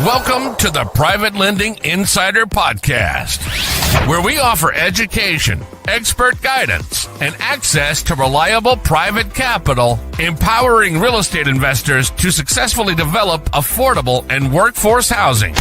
Welcome to the Private Lending Insider Podcast, where we offer education, expert guidance, and access to reliable private capital, empowering real estate investors to successfully develop affordable and workforce housing.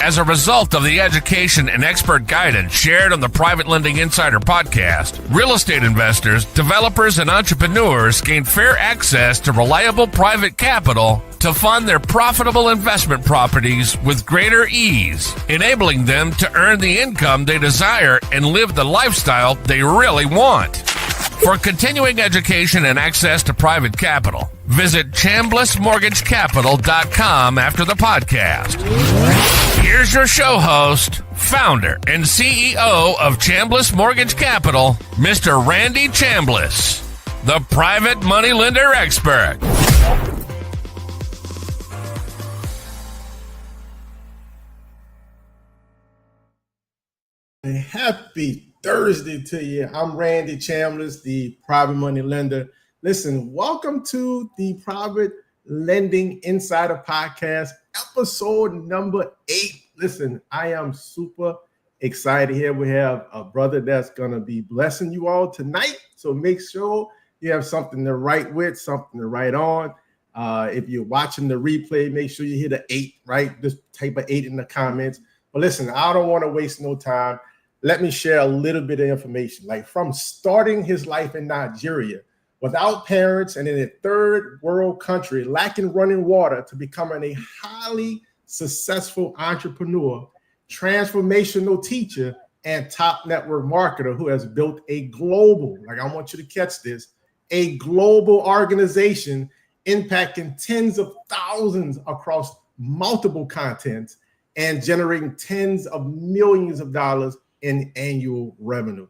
As a result of the education and expert guidance shared on the Private Lending Insider Podcast, real estate investors, developers, and entrepreneurs gain fair access to reliable private capital to fund their profitable investment properties with greater ease, enabling them to earn the income they desire and live the lifestyle they really want. For continuing education and access to private capital, visit chamblissmortgagecapital.com after the podcast. Here's your show host, founder, and CEO of Chambliss Mortgage Capital, Mr. Randy Chambliss, the private money lender expert. Happy Thursday to you. I'm Randy Chambliss, the private money lender. Listen, welcome to the Private Lending Insider Podcast, episode number 8. Listen, I am super excited here. We have a brother that's going to be blessing you all tonight. So make sure you have something to write with, something to write on. If you're watching the replay, make sure you hit an 8, right? Just type an 8 in the comments. But listen, I don't want to waste no time. Let me share a little bit of information. Like from starting his life in Nigeria, without parents and in a third world country, lacking running water, to becoming a highly successful entrepreneur, transformational teacher, and top network marketer who has built a global, like I want you to catch this, a global organization impacting tens of thousands across multiple continents and generating tens of millions of dollars in annual revenue.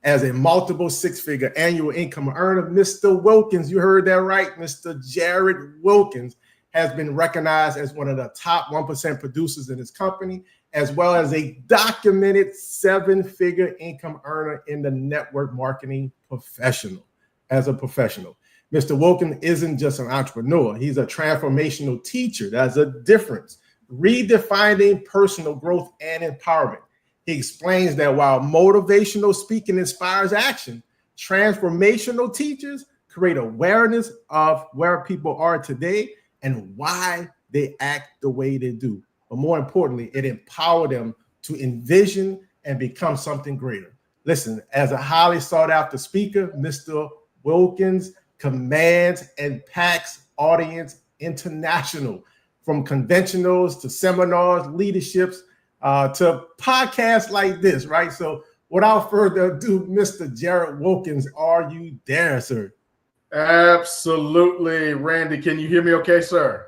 As a multiple six-figure annual income earner, Mr. Wilkins, you heard that right, Mr. Jarrod Wilkins has been recognized as one of the top 1% producers in his company, as well as a documented 7-figure income earner in the network marketing professional. As a professional, Mr. Wilkins isn't just an entrepreneur. He's a transformational teacher. That's a difference. Redefining personal growth and empowerment. He explains that while motivational speaking inspires action, transformational teachers create awareness of where people are today and why they act the way they do. But more importantly, it empowers them to envision and become something greater. Listen, as a highly sought after speaker, Mr. Wilkins commands and packs audience international, from conventionals to seminars, leaderships, to podcasts like this, right? So without further ado, Mr. Jarrod Wilkins, are you there, sir? Absolutely. Randy, can you hear me okay, sir?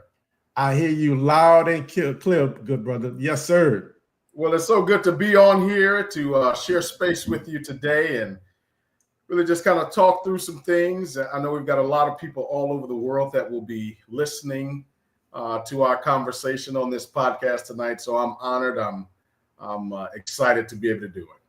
I hear you loud and clear, good brother. Yes, sir. Well, it's so good to be on here to share space with you today and really just kind of talk through some things. I know we've got a lot of people all over the world that will be listening to our conversation on this podcast tonight. So I'm honored. I'm excited to be able to do it.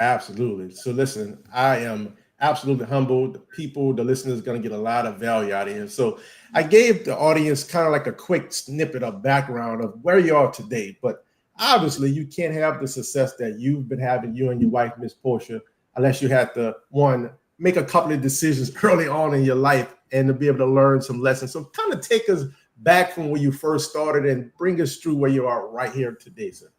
Absolutely. So listen, I am absolutely humbled. The listeners, going to get a lot of value out of here. So I gave the audience kind of like a quick snippet of background of where you are today. But obviously, you can't have the success that you've been having, you and your wife, Miss Portia, unless you had to, one, make a couple of decisions early on in your life and to be able to learn some lessons. So kind of take us back from where you first started and bring us through where you are right here today, sir.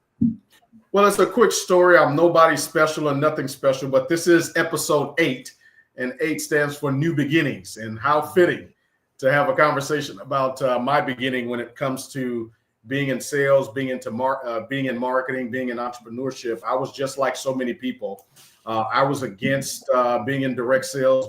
Well, it's a quick story. I'm nobody special and nothing special, but this is episode 8, and 8 stands for new beginnings. And how fitting to have a conversation about my beginning when it comes to being in sales, being in marketing, being in entrepreneurship. I was just like so many people. I was against being in direct sales.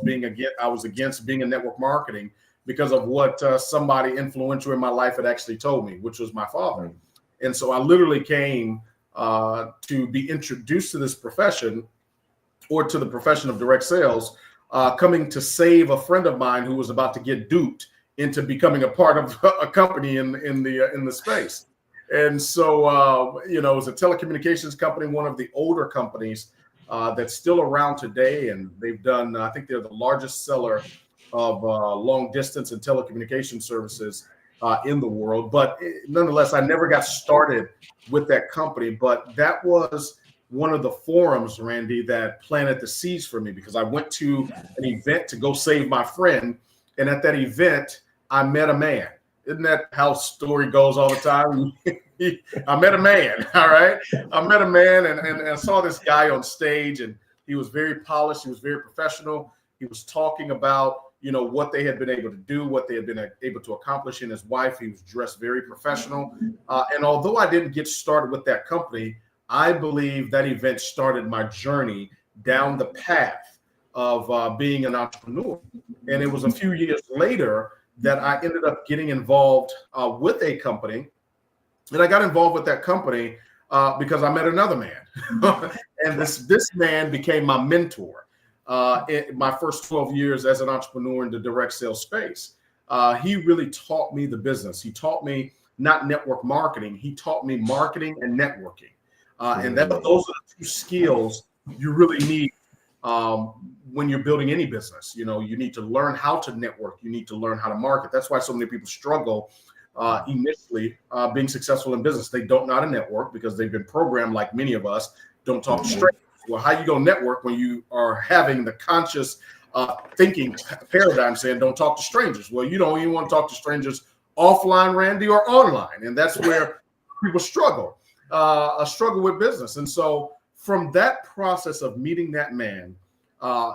I was against being in network marketing because of what somebody influential in my life had actually told me, which was my father. And so I literally came to be introduced to this profession, or to the profession of direct sales, coming to save a friend of mine who was about to get duped into becoming a part of a company in the space. And so, it was a telecommunications company, one of the older companies that's still around today. And they've done, I think they're the largest seller of long distance and telecommunication services in the world. But nonetheless, I never got started with that company. But that was one of the forums, Randy, that planted the seeds for me, because I went to an event to go save my friend. And at that event, I met a man. Isn't that how story goes all the time? I met a man, all right? I met a man and I saw this guy on stage, and he was very polished. He was very professional. He was talking about, what they had been able to do, what they had been able to accomplish in his wife. He was dressed very professional. And although I didn't get started with that company, I believe that event started my journey down the path of being an entrepreneur. And it was a few years later that I ended up getting involved with a company. And I got involved with that company because I met another man. And this man became my mentor in my first 12 years as an entrepreneur in the direct sales space. He really taught me the business. He taught me not network marketing. He taught me marketing and networking. And those are the two skills you really need when you're building any business. You need to learn how to network. You need to learn how to market. That's why so many people struggle initially being successful in business. They don't know how to network because they've been programmed, like many of us, don't talk to strangers. Well, how you gonna network when you are having the conscious thinking paradigm saying don't talk to strangers? Well, you don't even want to talk to strangers offline, Randy, or online, and that's where people struggle with business. And so from that process of meeting that man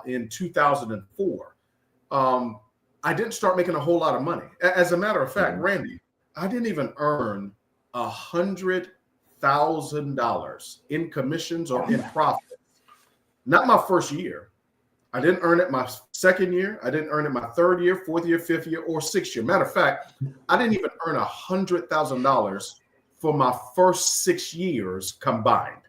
in 2004, I didn't start making a whole lot of money. As a matter of fact, Randy, I didn't even earn $100,000 in commissions or in profit. Not my first year. I didn't earn it my second year. I didn't earn it my third year, fourth year, fifth year, or sixth year. Matter of fact, I didn't even earn $100,000 for my first 6 years combined.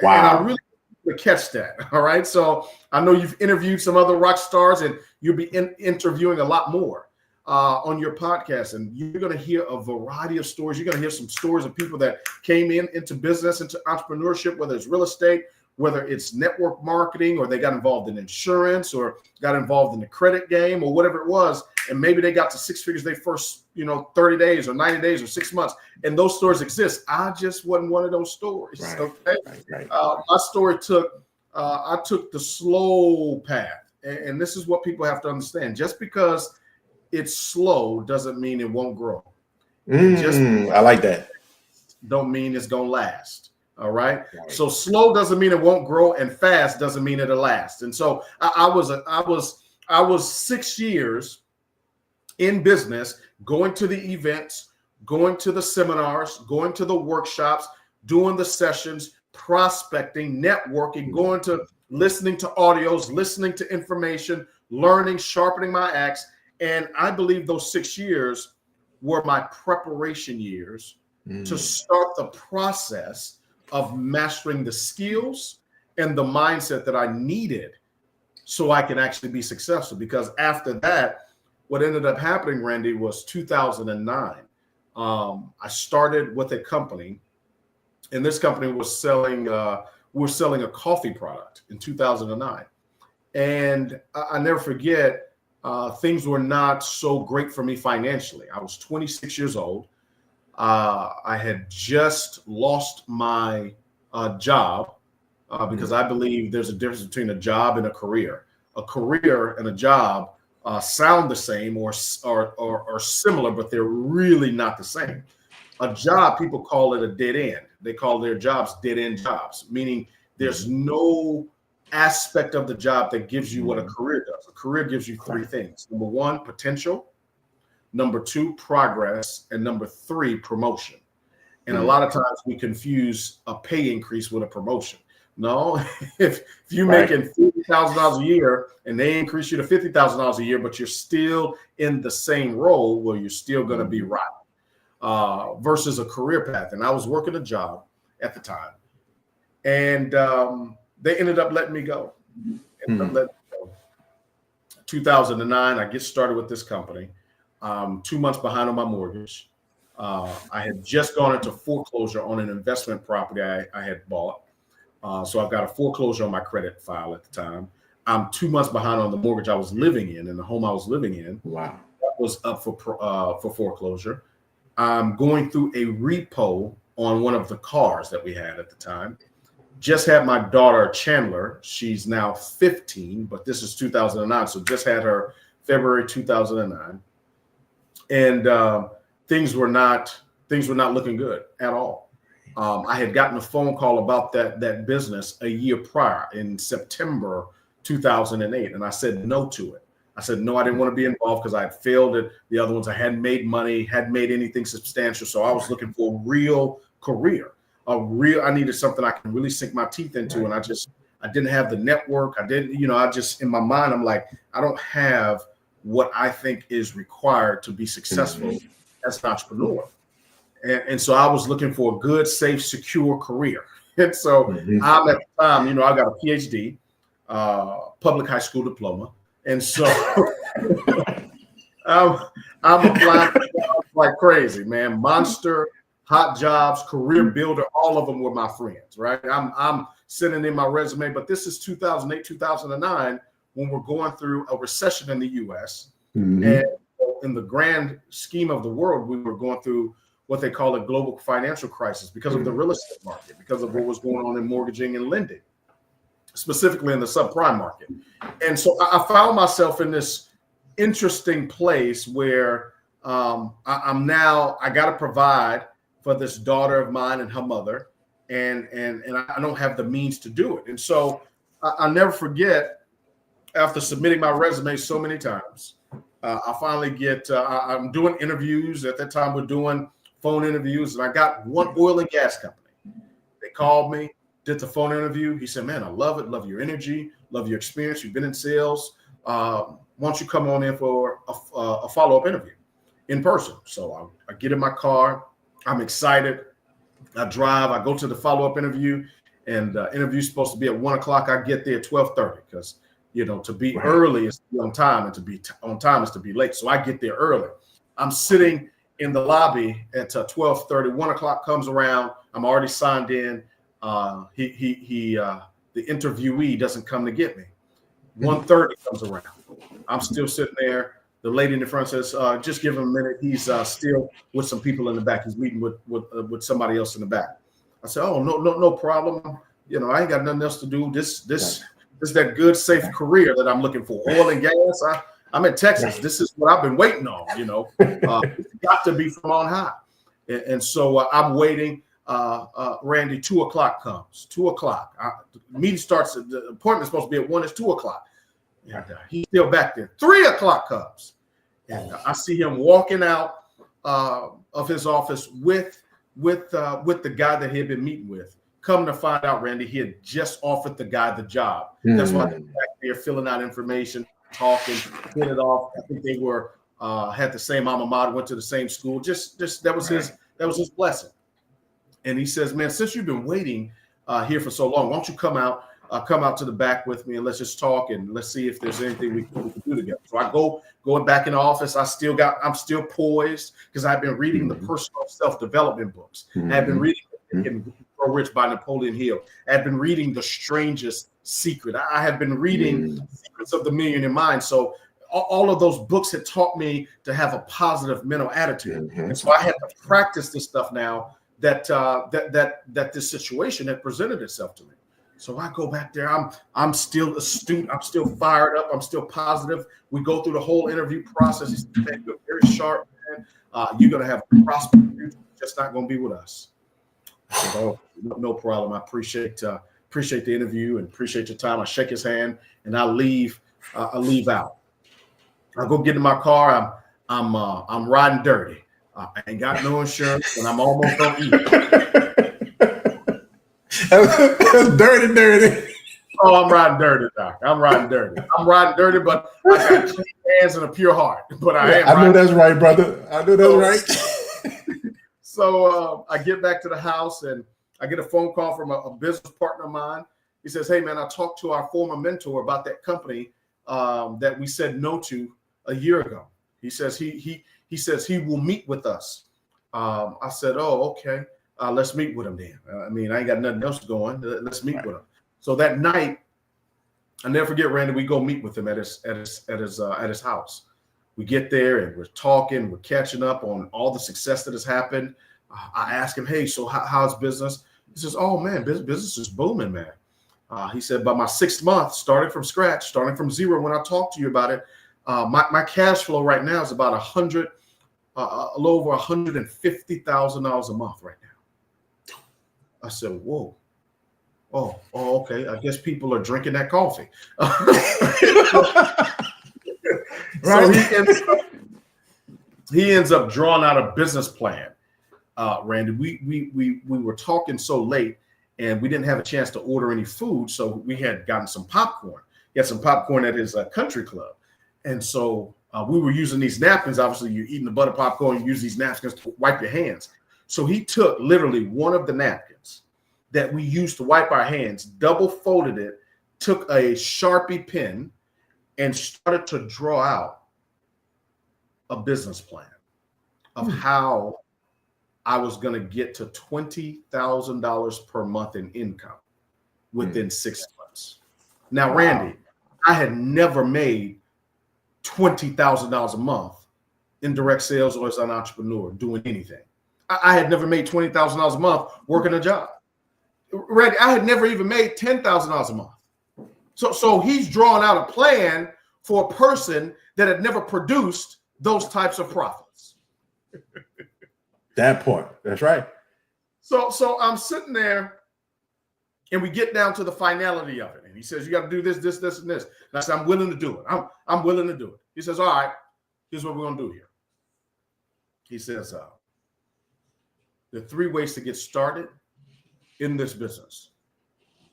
Wow. And I really want to catch that. All right. So I know you've interviewed some other rock stars, and you'll be interviewing a lot more on your podcast. And you're going to hear a variety of stories. You're going to hear some stories of people that came into business, into entrepreneurship, whether it's real estate, whether it's network marketing, or they got involved in insurance, or got involved in the credit game, or whatever it was. And maybe they got to six figures their first, 30 days or 90 days or 6 months. And those stories exist. I just wasn't one of those stories. Right, okay. Right. My story I took the slow path. And this is what people have to understand. Just because it's slow doesn't mean it won't grow. I like that. Don't mean it's going to last. All right. So slow doesn't mean it won't grow, and fast doesn't mean it'll last. And so I was 6 years in business, going to the events, going to the seminars, going to the workshops, doing the sessions, prospecting, networking, going to listening to audios, listening to information, learning, sharpening my axe. And I believe those 6 years were my preparation years to start the process of mastering the skills and the mindset that I needed so I can actually be successful. Because after that, what ended up happening, Randy, was 2009. I started with a company, and this company was selling, we're selling a coffee product in 2009. And I never forget, things were not so great for me financially. I was 26 years old. I had just lost my job because I believe there's a difference between a job and a career. A career and a job sound the same or similar, but they're really not the same. A job, people call it a dead end. They call their jobs dead end jobs, meaning there's no aspect of the job that gives you what a career does. A career gives you three things. Number one, potential. Number two, progress. And number three, promotion. And a lot of times we confuse a pay increase with a promotion. No, if you're making $50,000 a year and they increase you to $50,000 a year, but you're still in the same role, well, you're still going to be right. Versus a career path. And I was working a job at the time, and they ended up letting me go. 2009, I get started with this company. 2 months behind on my mortgage. I had just gone into foreclosure on an investment property I had bought. So I've got a foreclosure on my credit file at the time. I'm 2 months behind on the mortgage I was living in the home I was living in. Wow. was up for foreclosure. I'm going through a repo on one of the cars that we had at the time. Just had my daughter Chandler. She's now 15, but this is 2009. So just had her February 2009, and things were not looking good at all. I had gotten a phone call about that business a year prior in September 2008, and I said no to it. I said no, I didn't want to be involved because I had failed at the other ones. I hadn't made money, hadn't made anything substantial, so I was looking for a real career. I needed something I can really sink my teeth into, and I didn't have the network. I just in my mind, I'm like, I don't have what I think is required to be successful as an entrepreneur. And so I was looking for a good, safe, secure career. And so I'm at the time, I got a PhD, public high school diploma. And so I'm applying like crazy, man. Monster, hot jobs, career builder, all of them were my friends, right? I'm sending in my resume, but this is 2008, 2009, when we're going through a recession in the U.S. And in the grand scheme of the world, we were going through what they call a global financial crisis because of the real estate market, because of what was going on in mortgaging and lending, specifically in the subprime market. And so I found myself in this interesting place where I got to provide for this daughter of mine and her mother, and I don't have the means to do it. And so I'll never forget, after submitting my resume so many times, I finally I'm doing interviews. At that time, we're doing phone interviews, and I got one oil and gas company. They called me, did the phone interview. He said, man, I love it. Love your energy. Love your experience. You've been in sales. Why don't you come on in for a follow-up interview in person? So I get in my car. I'm excited. I drive. I go to the follow-up interview, and the interview's supposed to be at 1 o'clock. I get there at 12:30 because, to be early is to be on time, and to be on time is to be late. So I get there early. I'm sitting in the lobby at 12:30. 1 o'clock comes around. I'm already signed in. The interviewee doesn't come to get me. 1:30 comes around. I'm still sitting there. The lady in the front says, just give him a minute. He's still with some people in the back. He's meeting with somebody else in the back. I said, oh, no problem. I ain't got nothing else to do. This is that good, safe career that I'm looking for. Oil and gas. I'm in Texas. This is what I've been waiting on, It's got to be from on high. And so I'm waiting. Randy, 2 o'clock comes. 2 o'clock. The meeting starts. The appointment's supposed to be at 1. It's 2 o'clock. And he's still back there. 3 o'clock comes. And I see him walking out of his office with the guy that he had been meeting with. Come to find out, Randy, he had just offered the guy the job. That's why they're back there filling out information, talking, hit it off. I think they were had the same alma mater, went to the same school. Just that was his blessing. And he says, man, since you've been waiting here for so long, why don't you come out to the back with me and let's just talk and let's see if there's anything we can do together. So I going back in the office. I'm still poised because I've been reading the personal self-development books. I've been reading Grow Rich by Napoleon Hill. I've been reading The Strangest Secret. I have been reading Secrets of the Millionaire Mind. So all of those books had taught me to have a positive mental attitude. And so I had to practice this stuff now that this situation had presented itself to me. So I go back there. I'm still astute. I'm still fired up. I'm still positive. We go through the whole interview process. He said, man, you're very sharp, man. You're gonna have a prosperous future. Just not gonna be with us. I said, oh, no problem. I appreciate the interview and appreciate your time. I shake his hand and I leave. I leave out. I go get in my car. I'm riding dirty. I ain't got no insurance and I'm almost on E. That's dirty. Oh, I'm riding dirty, Doc. I'm riding dirty, but I got clean hands and a pure heart. But I know that's right, brother. I know that's right. So I get back to the house and I get a phone call from a business partner of mine. He says, hey, man, I talked to our former mentor about that company that we said no to a year ago. He says he says he will meet with us. I said, oh, okay. Let's meet with him then. I ain't got nothing else going. Let's meet with him. So that night, I never forget, Randy, we go meet with him at his house. we get there and we're talking, we're catching up on all the success that has happened. I ask him, hey, so how's business? He says, oh man, business is booming, man. He said, by my 6th month, starting from scratch, starting from zero, when I talked to you about it, my cash flow right now is about a little over $150,000 a month right now. I said, whoa. Oh, okay. I guess people are drinking that coffee. Right. So he ends up drawing out a business plan. Randy, we were talking so late and we didn't have a chance to order any food. So we had gotten some popcorn. He had some popcorn at his country club. And so we were using these napkins. Obviously, you're eating the butter popcorn, you use these napkins to wipe your hands. So he took literally one of the napkins that we used to wipe our hands, double folded it, took a Sharpie pen, and started to draw out a business plan of how I was going to get to $20,000 per month in income within 6 months. Now, Randy, I had never made $20,000 a month in direct sales or as an entrepreneur doing anything. I had never made $20,000 a month working a job. Randy, I had never even made $10,000 a month. So he's drawing out a plan for a person that had never produced those types of profits. That point. That's right. So I'm sitting there and we get down to the finality of it. And he says, you got to do this, this, this, and this. And I said, I'm willing to do it. I'm willing to do it. He says, all right, here's what we're going to do here. He says, there are 3 ways to get started in this business.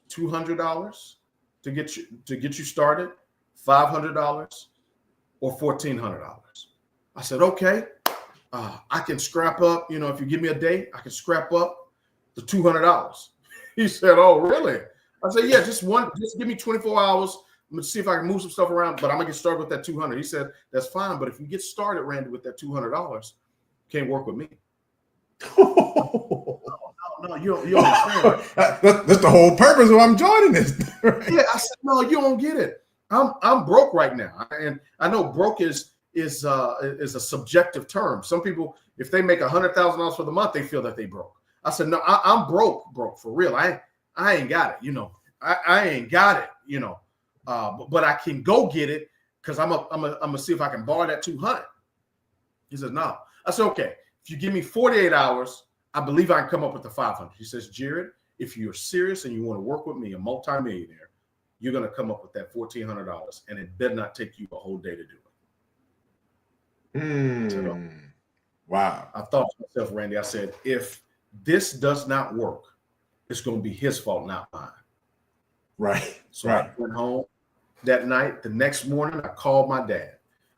$200 to get you started, $500 or $1,400. I said, okay, I can scrap up, if you give me a day, I can scrap up the $200. He said, oh, really? I said, yeah, just give me 24 hours. I'm going to see if I can move some stuff around, but I'm going to get started with that $200. He said, that's fine. But if you get started, Randy, with that $200, you can't work with me. No, you don't understand. That's the whole purpose of I'm joining this. Yeah, I said, no, you don't get it. I'm broke right now, and I know broke is a subjective term. Some people, if they make $100,000 for the month, they feel that they broke. I said, no, I'm broke for real. I ain't got it, I ain't got it, but I can go get it because I'm gonna see if I can borrow that $200. He says, no. I said, okay, if you give me 48 hours. I believe I can come up with the 500. He says, Jarrod, if you're serious and you want to work with me, a multimillionaire, you're going to come up with that $1,400, and it better not take you a whole day to do it. So, wow. I thought to myself, Randy, I said, if this does not work, it's going to be his fault, not mine. Right. So I went home that night. The next morning, I called my dad.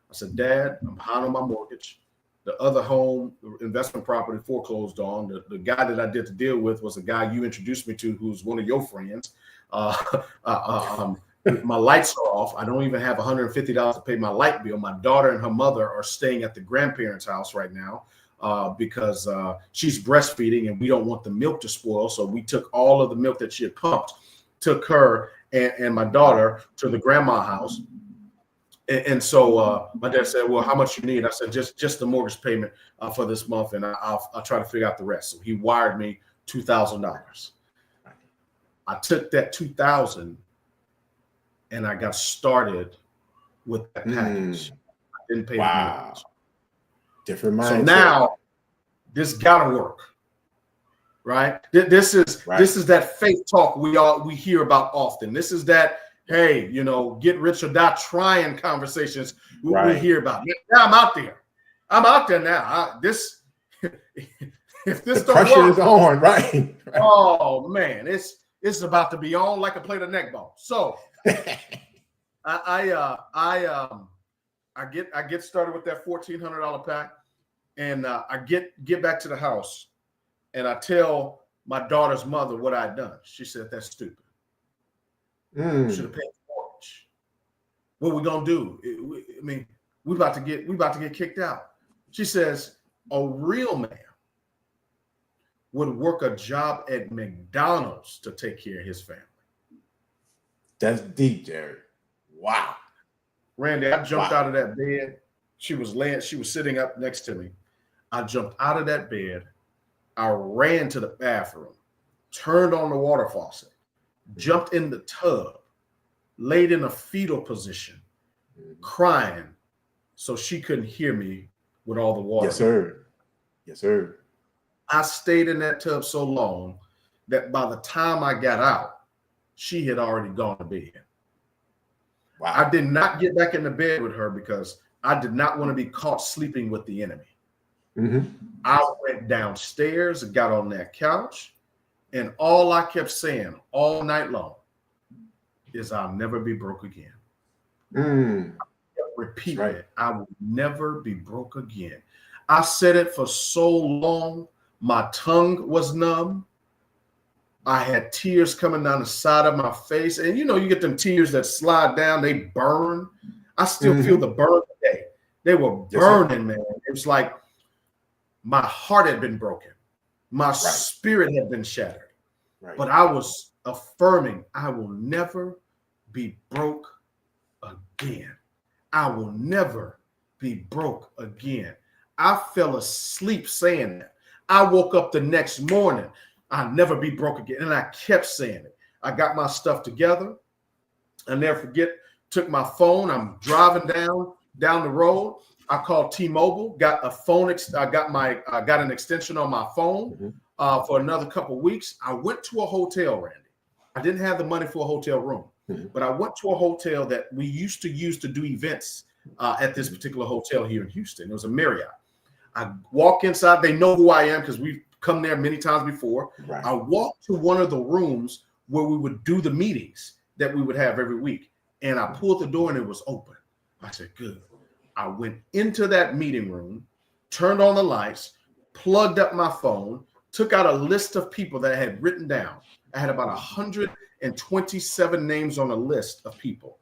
I said, Dad, I'm behind on my mortgage. The other home investment property foreclosed on. The guy that I did the deal with was a guy you introduced me to, who's one of your friends. My lights are off. I don't even have $150 to pay my light bill. My daughter and her mother are staying at the grandparents' house right now because she's breastfeeding and we don't want the milk to spoil. So we took all of the milk that she had pumped, took her and my daughter to the grandma house. And so my dad said, well, how much you need? I said, just the mortgage payment for this month, and I'll try to figure out the rest. So he wired me $2,000. I took that $2,000 and I got started with that package. I didn't pay the mortgage. Different mindset. So now this gotta work, right? This is that faith talk we hear about often. This is that, hey, get rich or die trying conversations we hear about. Now I'm out there. I'm out there now. If this the don't pressure work, is on, right? Oh man, it's about to be on like a plate of neck ball. So I get started with that $1,400 pack, and I get back to the house, and I tell my daughter's mother what I'd done. She said, "That's stupid. Should have paid the mortgage. What we gonna do? We about to get kicked out." She says, "A real man would work a job at McDonald's to take care of his family." That's deep, Jarrod. Wow. Randy, I jumped out of that bed She was sitting up next to me. I jumped out of that bed. I ran to the bathroom, turned on the water faucet, jumped in the tub, laid in a fetal position, crying so she couldn't hear me with all the water. Yes, sir. Yes, sir. I stayed in that tub so long that by the time I got out, she had already gone to bed. Wow. I did not get back in the bed with her because I did not want to be caught sleeping with the enemy. I went downstairs and got on that couch, and all I kept saying all night long is, I'll never be broke again. I kept repeating it. I will never be broke again. I said it for so long, my tongue was numb. I had tears coming down the side of my face. And you know, you get them tears that slide down, they burn. I still feel the burn today. They were burning, man. It was like my heart had been broken. My spirit had been shattered. But I was affirming, I will never be broke again. I will never be broke again. I fell asleep saying that. I woke up the next morning, I'll never be broke again. And I kept saying it. I got my stuff together. I'll never forget, took my phone. I'm driving down the road. I called T-Mobile, got a phone. I got an extension on my phone for another couple of weeks. I went to a hotel, Randy. I didn't have the money for a hotel room, but I went to a hotel that we used to use to do events at this particular hotel here in Houston. It was a Marriott. I walk inside. They know who I am because we've come there many times before. I walked to one of the rooms where we would do the meetings that we would have every week. And I pulled the door and it was open. I said, good. I went into that meeting room, turned on the lights, plugged up my phone, took out a list of people that I had written down. I had about 127 names on a list of people.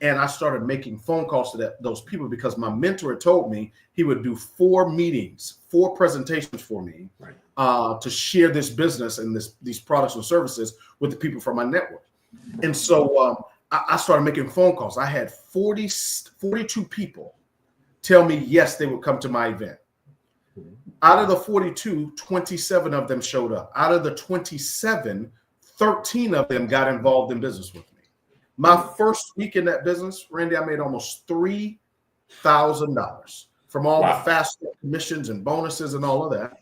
And I started making phone calls to those people because my mentor had told me he would do 4 meetings, 4 presentations for me to share this business and these products and services with the people from my network. And so I started making phone calls. I had 42 people tell me, yes, they would come to my event. Out of the 42, 27 of them showed up. Out of the 27, 13 of them got involved in business with me. My first week in that business, Randy, I made almost $3,000 from all the fast commissions and bonuses and all of that.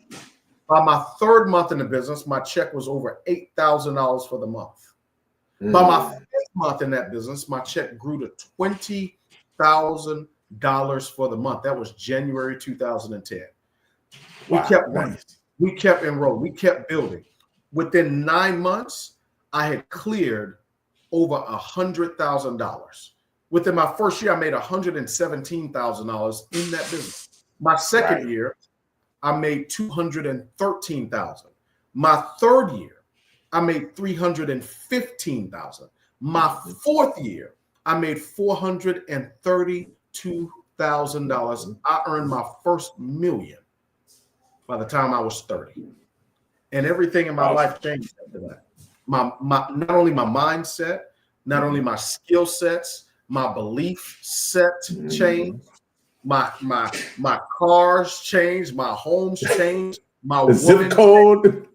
By my 3rd month in the business, my check was over $8,000 for the month. By my 5th month in that business, my check grew to $20,000 for the month. That was January 2010. We kept running. We kept enrolling. We kept building. Within 9 months, I had cleared over $100,000. Within my first year, I made $117,000 in that business. My second year, I made $213,000. My 3rd year, I made $315,000. My 4th year, I made $432,000. I earned my first million by the time I was 30. And everything in my life changed after that. Not only my mindset, not only my skill sets, my belief set changed. My cars changed, my homes changed, my zip code.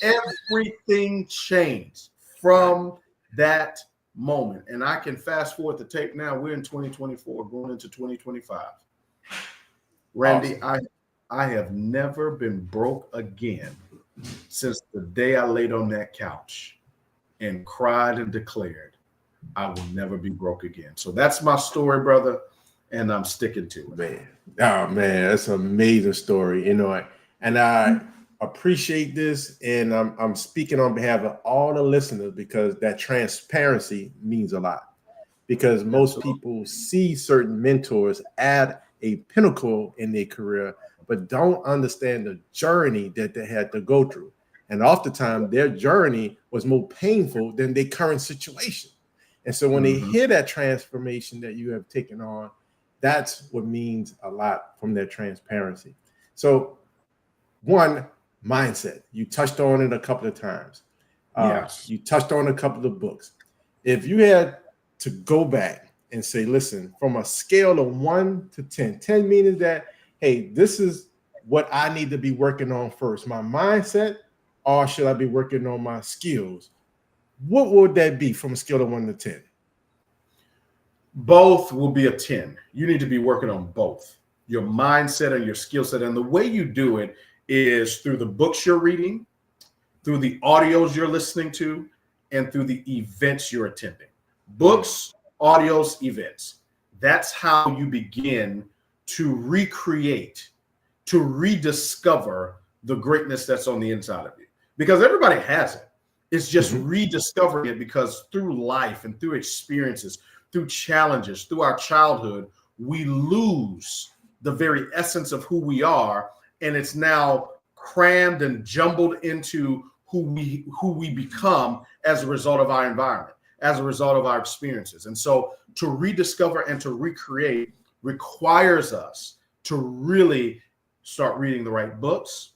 Everything changed from that moment. And I can fast forward the tape now. We're in 2024, going into 2025. Randy, I have never been broke again since the day I laid on that couch and cried and declared, I will never be broke again. So that's my story, brother, and I'm sticking to it. Man, oh man, that's an amazing story, you know. And I appreciate this, and I'm speaking on behalf of all the listeners because that transparency means a lot. Because most people see certain mentors at a pinnacle in their career, but don't understand the journey that they had to go through. And oftentimes their journey was more painful than their current situation. And so when they hear that transformation that you have taken on, that's what means a lot from their transparency. So one, mindset. You touched on it a couple of times. Yes. You touched on a couple of books. If you had to go back and say, listen, from a scale of 1 to 10, 10 meaning that, hey, this is what I need to be working on first, my mindset, or should I be working on my skills? What would that be from a scale of 1 to 10? Both will be a 10. You need to be working on both your mindset and your skill set. And the way you do it is through the books you're reading, through the audios you're listening to, and through the events you're attending. Books, audios, events. That's how you begin to recreate, to rediscover the greatness that's on the inside of you. Because everybody has it. It's just rediscovering it, because through life and through experiences, through challenges, through our childhood, we lose the very essence of who we are, and it's now crammed and jumbled into who we become as a result of our environment, as a result of our experiences. And so to rediscover and to recreate requires us to really start reading the right books,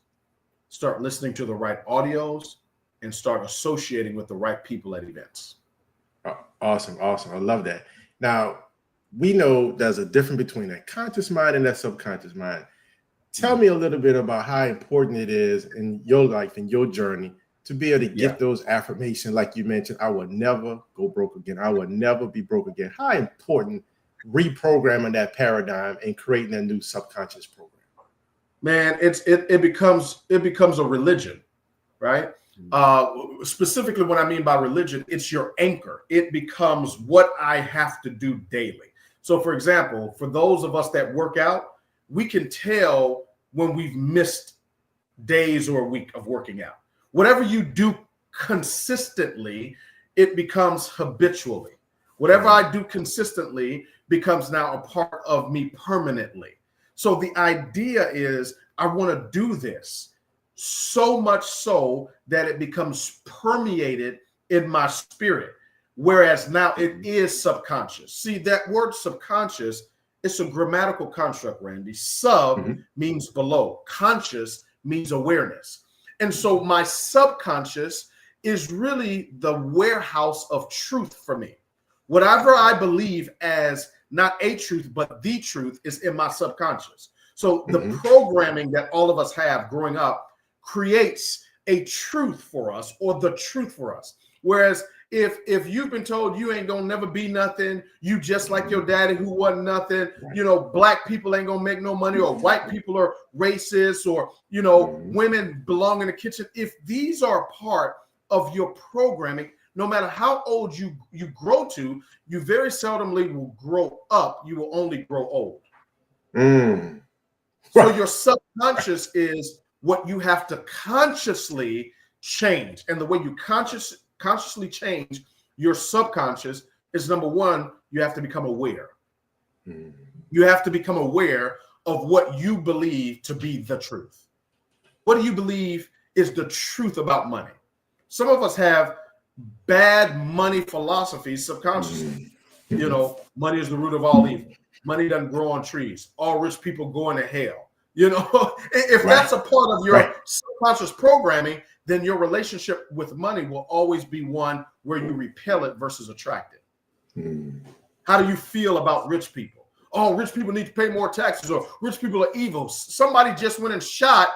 start listening to the right audios, and start associating with the right people at events. Awesome. I love that. Now, we know there's a difference between that conscious mind and that subconscious mind. Tell me a little bit about how important it is in your life, in your journey, to be able to get those affirmations. Like you mentioned, I will never go broke again. I will never be broke again. How important reprogramming that paradigm and creating a new subconscious program? Man, it becomes a religion, right? Specifically, what I mean by religion, it's your anchor. It becomes what I have to do daily. So, for example, for those of us that work out, we can tell when we've missed days or a week of working out. Whatever you do consistently, it becomes habitually. Whatever I do consistently becomes now a part of me permanently. So the idea is I want to do this so much so that it becomes permeated in my spirit. Whereas now it is subconscious. See, that word subconscious, it's a grammatical construct, Randy. Sub means below. Conscious means awareness. And so my subconscious is really the warehouse of truth for me. Whatever I believe as not a truth, but the truth is in my subconscious. So the programming that all of us have growing up creates a truth for us, or the truth for us. Whereas if you've been told you ain't gonna never be nothing, you just like your daddy who wasn't nothing, you know, black people ain't gonna make no money, or white people are racist, or, you know, women belong in the kitchen. If these are part of your programming, no matter how old you grow to, you very seldomly will grow up. You will only grow old. So your subconscious is what you have to consciously change. And the way you consciously change your subconscious is, number one, you have to become aware. You have to become aware of what you believe to be the truth. What do you believe is the truth about money? Some of us have bad money philosophies subconsciously. You know, money is the root of all evil. Money doesn't grow on trees. All rich people go into hell. You know, if that's a part of your subconscious programming, then your relationship with money will always be one where you repel it versus attract it. How do you feel about rich people? Oh, rich people need to pay more taxes, or rich people are evil. Somebody just went and shot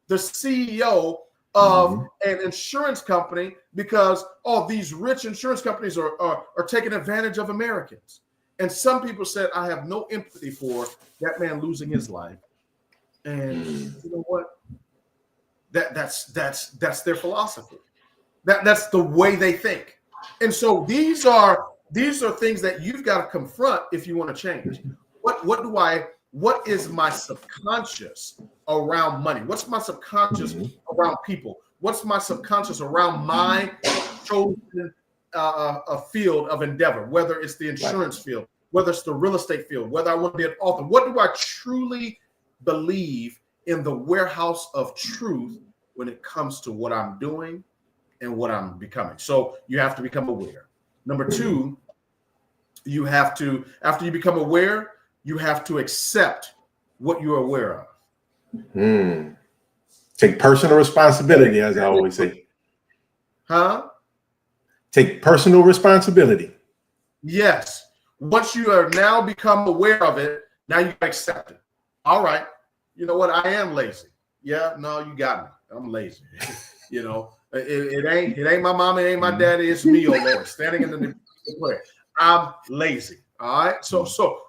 the CEO of an insurance company because, oh, these rich insurance companies are taking advantage of Americans. And some people said, I have no empathy for that man losing his life. And you know what? That's their philosophy. That's the way they think. And so these are things that you've got to confront if you want to change. What is my subconscious around money? What's my subconscious around people? What's my subconscious around my chosen field of endeavor, whether it's the insurance field, whether it's the real estate field, whether I want to be an author? What do I truly believe in the warehouse of truth when it comes to what I'm doing and what I'm becoming? So you have to become aware. Number two, you have to, after you become aware, you have to accept what you're aware of. Take personal responsibility, as I always say. Take personal responsibility. Yes. Once you are now become aware of it, now you accept it. All right. You know what? I am lazy. Yeah, no, you got me. I'm lazy. You know, it ain't my mama, it ain't my daddy, it's me, oh Lord, standing in the prayer. I'm lazy. All right. So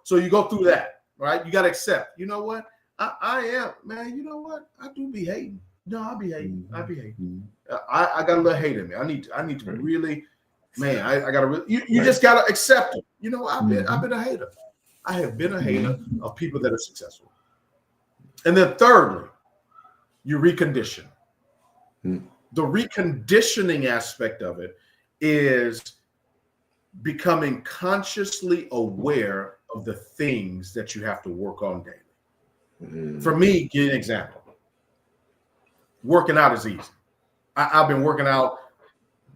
you go through that, right? You got to accept. You know what? I am, man. You know what? I do be hating. No, I be hating. I be hating. I got a little hate in me. I need to really, man. I got to really. You just got to accept it. You know, I've been a hater. I have been a hater of people that are successful. And then thirdly, you recondition. The reconditioning aspect of it is becoming consciously aware of the things that you have to work on daily. For me, give you an example. Working out is easy. I've been working out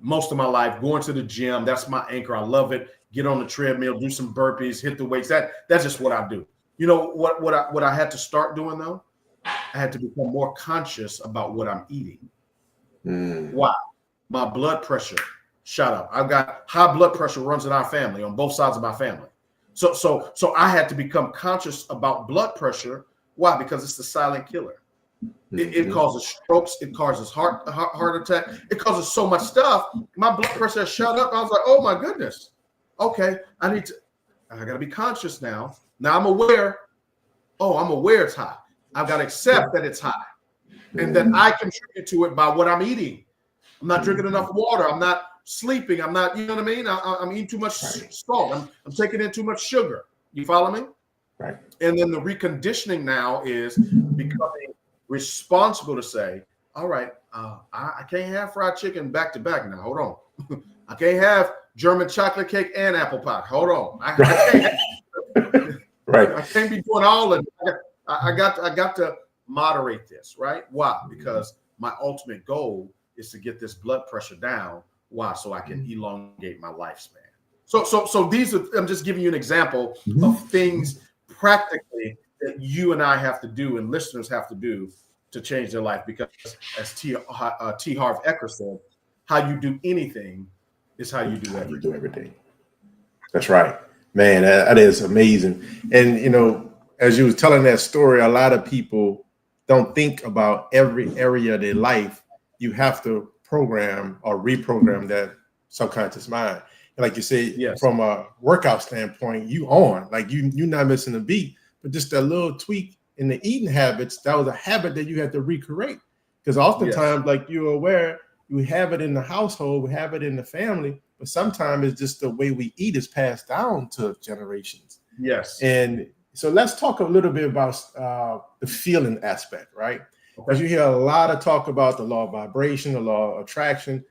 most of my life, going to the gym. That's my anchor. I love it. Get on the treadmill, do some burpees, hit the weights. That's just what I do. You know what I had to start doing though? I had to become more conscious about what I'm eating. Why? My blood pressure shot up. I've got high blood pressure runs in our family on both sides of my family. So I had to become conscious about blood pressure. Why? Because it's the silent killer. It causes strokes. It causes heart attack. It causes so much stuff. My blood pressure has shot up. I was like, oh my goodness. Okay, I got to be conscious now. Now I'm aware. Oh, I'm aware it's high. I've got to accept that it's high. And then I contribute to it by what I'm eating. I'm not drinking enough water. I'm not sleeping. I'm not, you know what I mean? I'm eating too much salt. I'm taking in too much sugar. You follow me? Right. And then the reconditioning now is becoming responsible to say, all right, I can't have fried chicken back to back now. Hold on. I can't have German chocolate cake and apple pie. Hold on. I can't. Right. I can't be doing all of it. I got to moderate this, right? Why? Because my ultimate goal is to get this blood pressure down. Why? So I can elongate my lifespan. So these are, I'm just giving you an example of things practically that you and I have to do and listeners have to do to change their life. Because as T. Harv Eker said, how you do anything is how you do everything. That's right, man. That is amazing. And you know, as you was telling that story, a lot of people don't think about every area of their life. You have to program or reprogram that subconscious mind. And like you said, from a workout standpoint, you're not missing a beat, but just a little tweak in the eating habits, that was a habit that you had to recreate. Because oftentimes, like you're aware, we have it in the household, we have it in the family, but sometimes it's just the way we eat is passed down to generations. Yes. And so let's talk a little bit about the feeling aspect, right? Because you hear a lot of talk about the law of vibration, the law of attraction,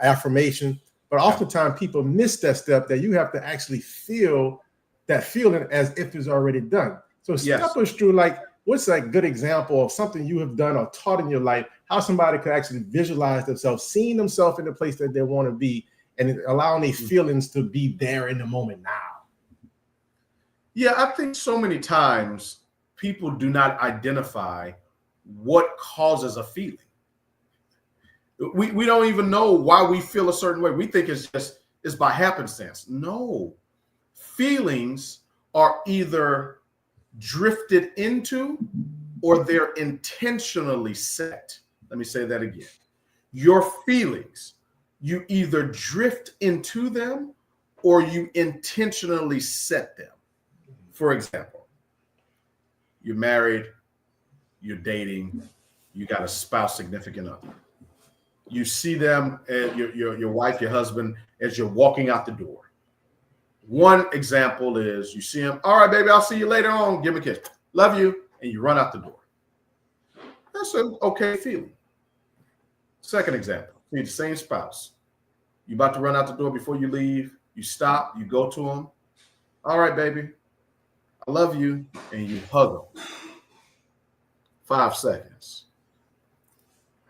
affirmation, but oftentimes people miss that step that you have to actually feel that feeling as if it's already done. So step us through, like, what's a good example of something you have done or taught in your life, how somebody could actually visualize themselves, seeing themselves in the place that they want to be, and allowing their feelings to be there in the moment now. Yeah, I think so many times people do not identify what causes a feeling. We don't even know why we feel a certain way. We think it's by happenstance. No, feelings are either drifted into or they're intentionally set. Let me say that again. Your feelings, you either drift into them or you intentionally set them. For example, you're married, you're dating, you got a spouse, significant other. You see them, your wife, your husband, as you're walking out the door. One example is you see him, all right, baby, I'll see you later on. Give me a kiss. Love you. And you run out the door. That's an okay feeling. Second example, see the same spouse. You about to run out the door before you leave. You stop, you go to him. All right, baby, I love you. And you hug them. 5 seconds.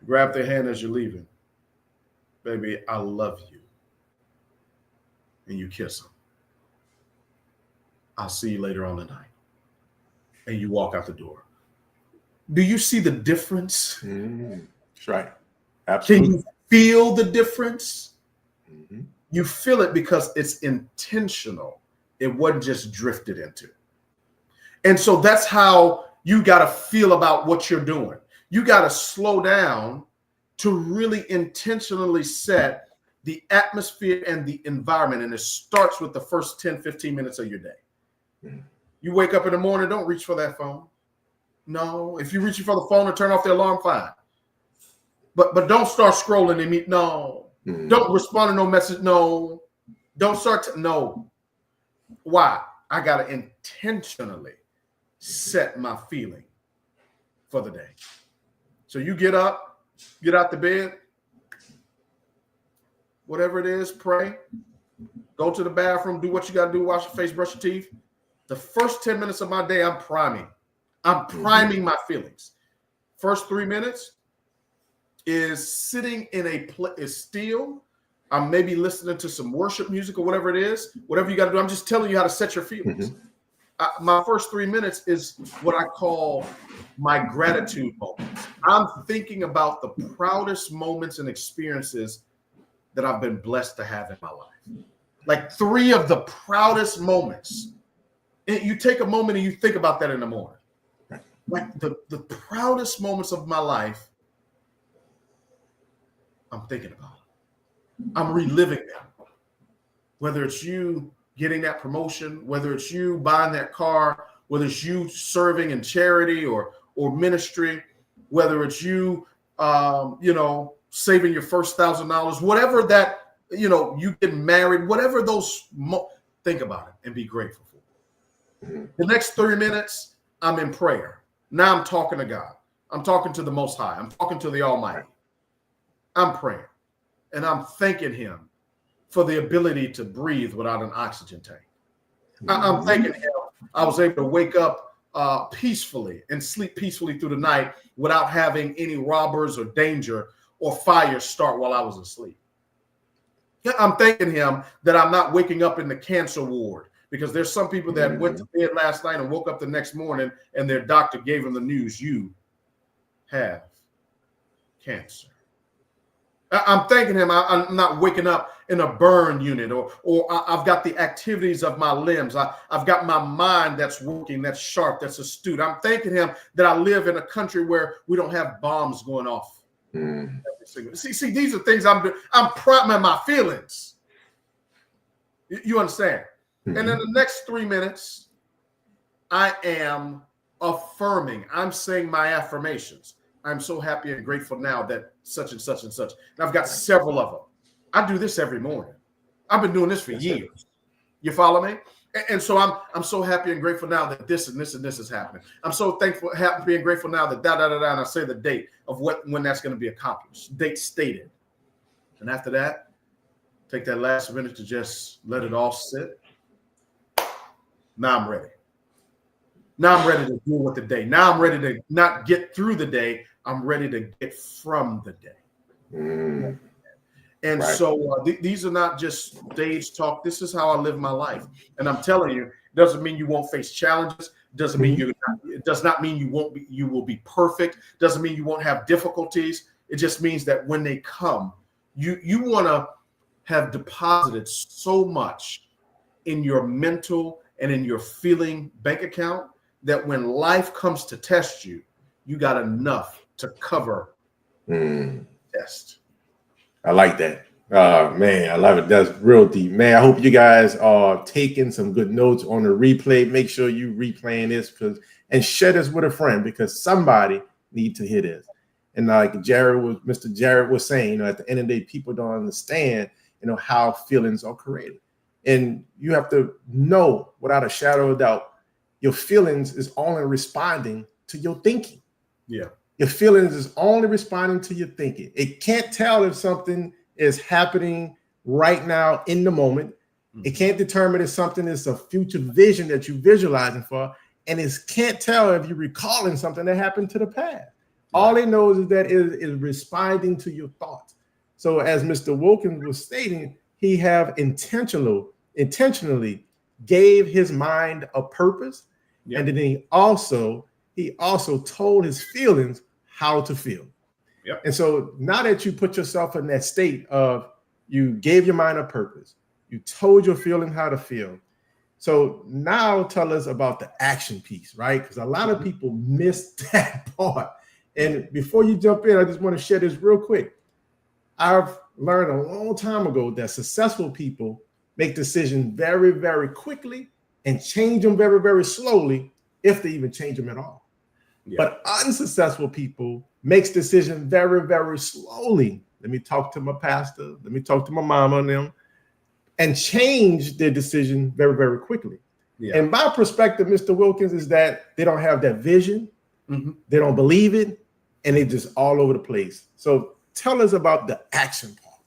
Grab their hand as you're leaving. Baby, I love you. And you kiss them. I'll see you later on tonight. And you walk out the door. Do you see the difference? That's right. Absolutely. Can you feel the difference? You feel it because it's intentional. It wasn't just drifted into. And so that's how you got to feel about what you're doing. You got to slow down to really intentionally set the atmosphere and the environment. And it starts with the first 10, 15 minutes of your day. You wake up in the morning, don't reach for that phone. No, if you're reaching for the phone or turn off the alarm, fine. But don't start scrolling and meet. No. Don't respond to no message. No. Don't start to. No. Why? I got to intentionally set my feeling for the day. So you get up, get out the bed, whatever it is, pray, go to the bathroom, do what you got to do, wash your face, brush your teeth. The first 10 minutes of my day, I'm priming. I'm priming my feelings. First 3 minutes is sitting in a is still. I'm maybe listening to some worship music or whatever it is, whatever you got to do. I'm just telling you how to set your feelings. My first 3 minutes is what I call my gratitude moments. I'm thinking about the proudest moments and experiences that I've been blessed to have in my life. Like 3 of the proudest moments. And you take a moment and you think about that in the morning. Like the proudest moments of my life, I'm thinking about it. I'm reliving them. Whether it's you getting that promotion, whether it's you buying that car, whether it's you serving in charity or ministry, whether it's you, saving your first $1,000, whatever that, you get married, whatever those, think about it and be grateful for. The next 3 minutes, I'm in prayer. Now I'm talking to God. I'm talking to the Most High. I'm talking to the Almighty. I'm praying and I'm thanking him for the ability to breathe without an oxygen tank. I'm thanking him I was able to wake up peacefully and sleep peacefully through the night without having any robbers or danger or fire start while I was asleep. I'm thanking him that I'm not waking up in the cancer ward, because there's some people that went to bed last night and woke up the next morning and their doctor gave them the news, you have cancer. I'm thanking him I'm not waking up in a burn unit or I've got the activities of my limbs. I've got my mind that's working, that's sharp, that's astute. I'm thanking him that I live in a country where we don't have bombs going off. See, these are things I'm doing. I'm priming my feelings. You understand? And in the next 3 minutes, I am affirming. I'm saying my affirmations. I'm so happy and grateful now that such and such and such. And I've got several of them. I do this every morning. I've been doing this for years. You follow me? And so I'm so happy and grateful now that this and this and this is happening. I'm so thankful, happy and grateful now that and I say the date of when that's going to be accomplished. Date stated. And after that, take that last minute to just let it all sit. Now I'm ready. Now I'm ready to deal with the day. Now I'm ready to not get through the day. I'm ready to get from the day. And so these are not just stage talk. This is how I live my life. And I'm telling you, it doesn't mean you won't face challenges. Doesn't mean it does not mean you will be perfect. Doesn't mean you won't have difficulties. It just means that when they come, you want to have deposited so much in your mental and in your feeling bank account that when life comes to test you, you got enough to cover the test. I like that. Man, I love it. That's real deep. Man, I hope you guys are taking some good notes on the replay. Make sure you replaying this and share this with a friend, because somebody needs to hear this. And like Mr. Jarrod was saying, at the end of the day, people don't understand, how feelings are created. And you have to know without a shadow of doubt, your feelings is only responding to your thinking. Yeah. Your feelings is only responding to your thinking. It can't tell if something is happening right now in the moment. It can't determine if something is a future vision that you're visualizing for. And it can't tell if you're recalling something that happened to the past. All it knows is that it is responding to your thoughts. So as Mr. Wilkins was stating, he have intentionally gave his mind a purpose. Yep. And then he also told his feelings how to feel. Yep. And so now that you put yourself in that state of you gave your mind a purpose, you told your feeling how to feel, So now tell us about the action piece, right? Because a lot of people miss that part. And before you jump in, I just want to share this real quick. I've learned a long time ago that successful people make decisions very, very quickly and change them very, very slowly, if they even change them at all. Yeah. But unsuccessful people makes decisions very, very slowly. Let me talk to my pastor. Let me talk to my mama and them, and change their decision very, very quickly. Yeah. And my perspective, Mr. Wilkins, is that they don't have that vision. Mm-hmm. They don't believe it, and they just all over the place. So tell us about the action part.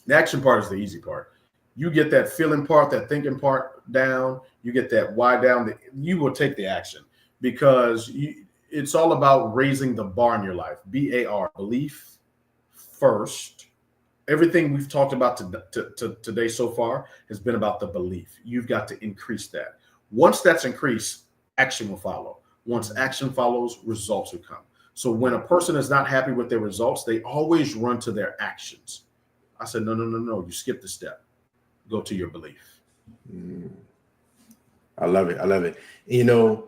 The action part is the easy part. You get that feeling part, that thinking part down, you get that why down, you will take the action, because it's all about raising the bar in your life. BAR, belief first. Everything we've talked about today so far has been about the belief. You've got to increase that. Once that's increased, action will follow. Once action follows, results will come. So when a person is not happy with their results, they always run to their actions. I said, no. You skip the step. Go to your belief. I love it. You know,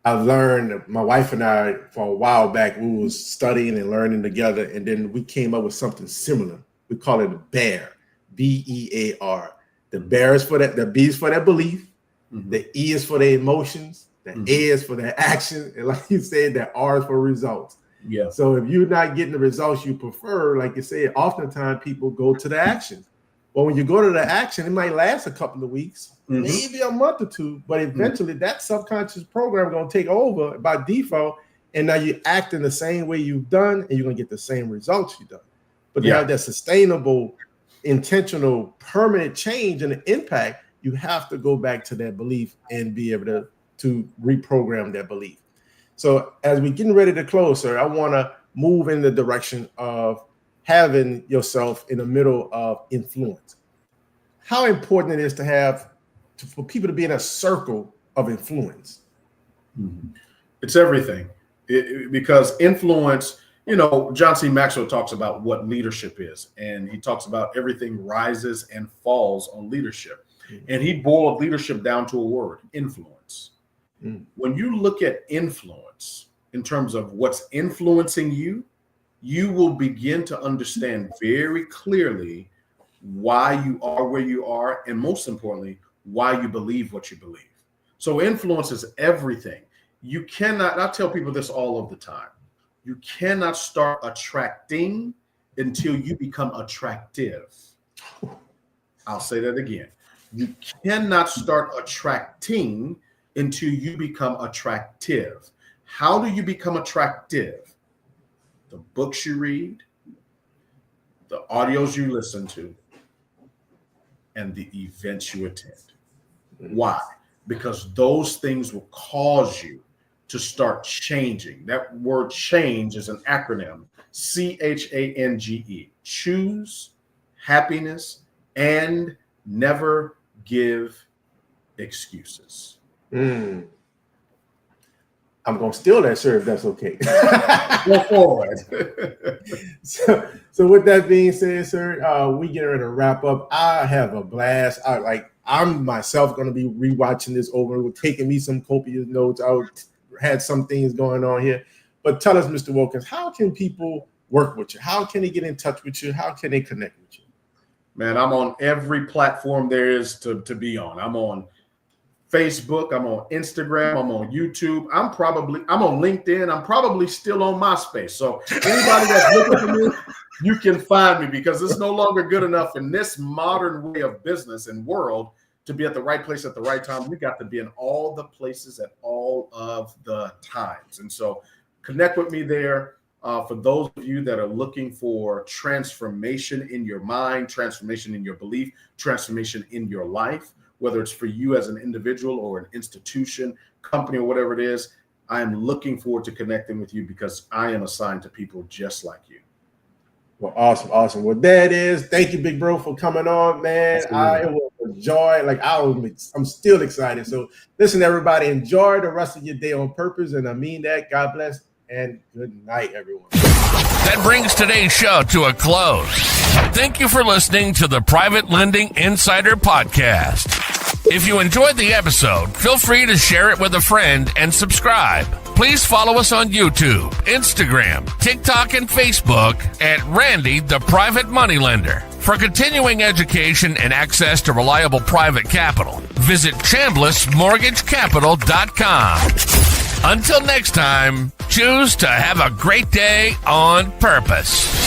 I've learned, my wife and I, for a while back, we was studying and learning together, and then we came up with something similar. We call it a BEAR, BEAR. The BEAR is for that, the B is for that belief, the E is for the emotions, the A is for the action, and like you said, the R is for results. Yeah. So if you're not getting the results you prefer, like you said, oftentimes people go to the action. Well, when you go to the action, it might last a couple of weeks, maybe a month or two, but eventually that subconscious program is going to take over by default, and now you act in the same way you've done, and you're going to get the same results you've done. But to have that sustainable, intentional, permanent change and the impact, you have to go back to that belief and be able to reprogram that belief. So as we're getting ready to close, sir, I want to move in the direction of having yourself in the middle of influence. How important it is to have, for people to be in a circle of influence. It's everything. Because influence, you know, John C. Maxwell talks about what leadership is, and he talks about everything rises and falls on leadership. And he boiled leadership down to a word: influence. When you look at influence in terms of what's influencing you, you will begin to understand very clearly why you are where you are, and most importantly, why you believe what you believe. So influence is everything. You cannot, I tell people this all of the time, you cannot start attracting until you become attractive. I'll say that again. You cannot start attracting until you become attractive. How do you become attractive? The books you read, the audios you listen to, and the events you attend. Why? Because those things will cause you to start changing. That word change is an acronym, CHANGE. Choose happiness and never give excuses. I'm going to steal that, sir, if that's okay. Go forward. So with that being said, sir, we get ready to wrap up. I have a blast. I'm myself going to be rewatching this over, taking me some copious notes. I had some things going on here. But tell us, Mr. Wilkins, how can people work with you? How can they get in touch with you? How can they connect with you? Man, I'm on every platform there is to be on. I'm on Facebook, I'm on Instagram, I'm on YouTube, I'm on LinkedIn, I'm probably still on MySpace. So anybody that's looking for me, you can find me, because it's no longer good enough in this modern way of business and world to be at the right place at the right time. You got to be in all the places at all of the times. And so connect with me there. For those of you that are looking for transformation in your mind, transformation in your belief, transformation in your life, whether it's for you as an individual or an institution, company, or whatever it is, I am looking forward to connecting with you, because I am assigned to people just like you. Well, awesome. Well, that is. Thank you, big bro, for coming on, man. It was a joy. I'm still excited. So listen, everybody, enjoy the rest of your day on purpose. And I mean that. God bless and good night, everyone. That brings today's show to a close. Thank you for listening to the Private Lending Insider Podcast. If you enjoyed the episode, feel free to share it with a friend and subscribe. Please follow us on YouTube, Instagram, TikTok, and Facebook at Randy the Private Moneylender. For continuing education and access to reliable private capital, visit ChamblissMortgageCapital.com. Until next time, choose to have a great day on purpose.